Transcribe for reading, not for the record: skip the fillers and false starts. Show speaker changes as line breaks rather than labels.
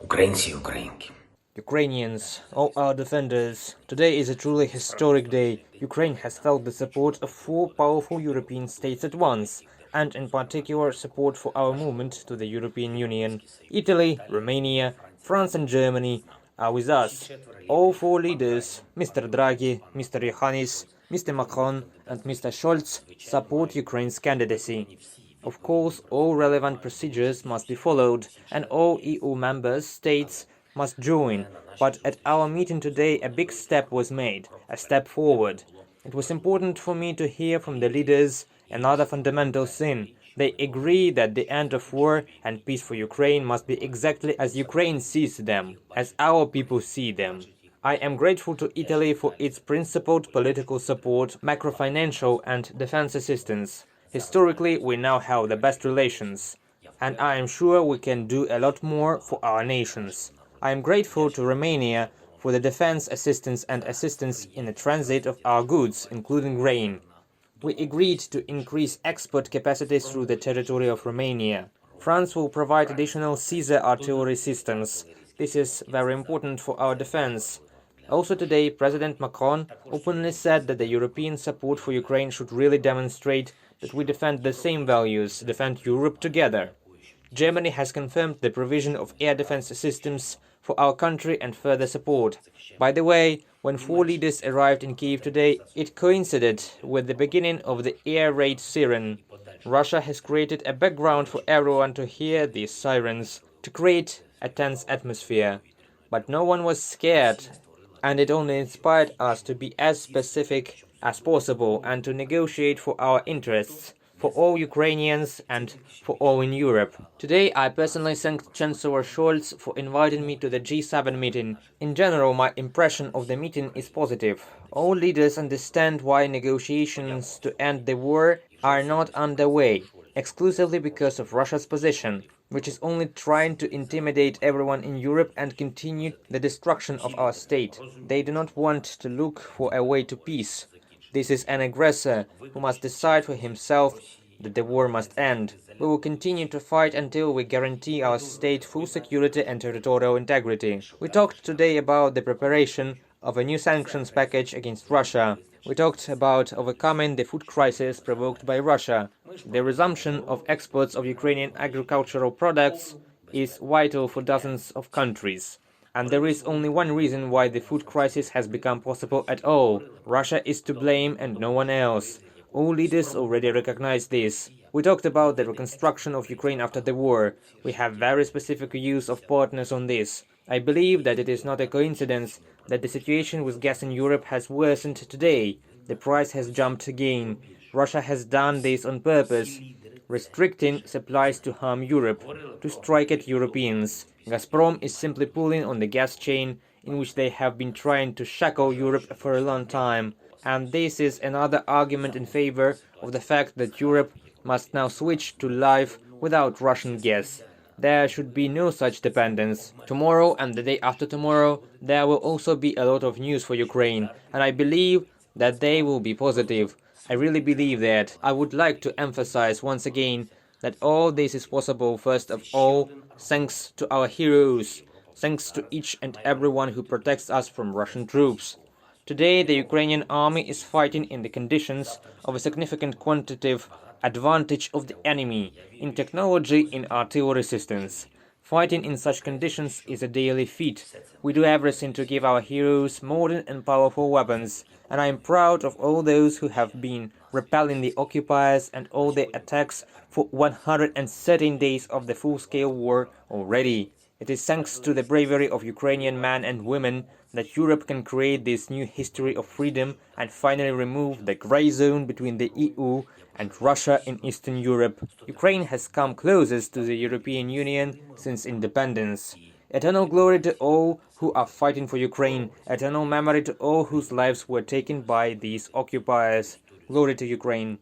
Українці і українки.
Ukrainians, all our defenders, today is a truly historic day. Ukraine has felt the support of four powerful European states at once, and in particular support for our movement to the European Union. Italy, Romania, France and Germany are with us. All four leaders, Mr. Draghi, Mr. Iohannis, Mr. Macron and Mr. Scholz, support Ukraine's candidacy. Of course, all relevant procedures must be followed, and all EU member states must join, but at our meeting today a big step was made, a step forward. It was important for me to hear from the leaders another fundamental thing. They agree that the end of war and peace for Ukraine must be exactly as Ukraine sees them, as our people see them. I am grateful to Italy for its principled political support, macro-financial and defense assistance. Historically, we now have the best relations, and I am sure we can do a lot more for our nations. I am grateful to Romania for the defense assistance and assistance in the transit of our goods, including grain. We agreed to increase export capacity through the territory of Romania. France will provide additional Caesar artillery systems. This is very important for our defense. Also today, President Macron openly said that the European support for Ukraine should really demonstrate that we defend the same values, defend Europe together. Germany has confirmed the provision of air defense systems for our country and further support. By the way, when four leaders arrived in Kiev today, it coincided with the beginning of the air raid siren. Russia has created a background for everyone to hear these sirens, to create a tense atmosphere. But no one was scared, and it only inspired us to be as specific as possible and to negotiate for our interests, for all Ukrainians and for all in Europe. Today I personally thanked Chancellor Scholz for inviting me to the G7 meeting. In general, my impression of the meeting is positive. All leaders understand why negotiations to end the war are not underway, exclusively because of Russia's position, which is only trying to intimidate everyone in Europe and continue the destruction of our state. They do not want to look for a way to peace. This is an aggressor who must decide for himself that the war must end. We will continue to fight until we guarantee our state full security and territorial integrity. We talked today about the preparation of a new sanctions package against Russia. We talked about overcoming the food crisis provoked by Russia. The resumption of exports of Ukrainian agricultural products is vital for dozens of countries. And there is only one reason why the food crisis has become possible at all. Russia is to blame and no one else. All leaders already recognize this. We talked about the reconstruction of Ukraine after the war. We have very specific views of partners on this. I believe that it is not a coincidence that the situation with gas in Europe has worsened today. The price has jumped again. Russia has done this on purpose, restricting supplies to harm Europe, to strike at Europeans. Gazprom is simply pulling on the gas chain in which they have been trying to shackle Europe for a long time. And this is another argument in favor of the fact that Europe must now switch to life without Russian gas. There should be no such dependence. Tomorrow and the day after tomorrow, there will also be a lot of news for Ukraine, and I believe that they will be positive. I really believe that. I would like to emphasize once again that all this is possible first of all thanks to our heroes, thanks to each and everyone who protects us from Russian troops. Today the Ukrainian army is fighting in the conditions of a significant quantitative advantage of the enemy in technology, in artillery systems. Fighting in such conditions is a daily feat. We do everything to give our heroes modern and powerful weapons, and I am proud of all those who have been repelling the occupiers and all the attacks for 113 days of the full-scale war already. It is thanks to the bravery of Ukrainian men and women that Europe can create this new history of freedom and finally remove the grey zone between the EU and Russia in Eastern Europe. Ukraine has come closest to the European Union since independence. Eternal glory to all who are fighting for Ukraine. Eternal memory to all whose lives were taken by these occupiers. Glory to Ukraine.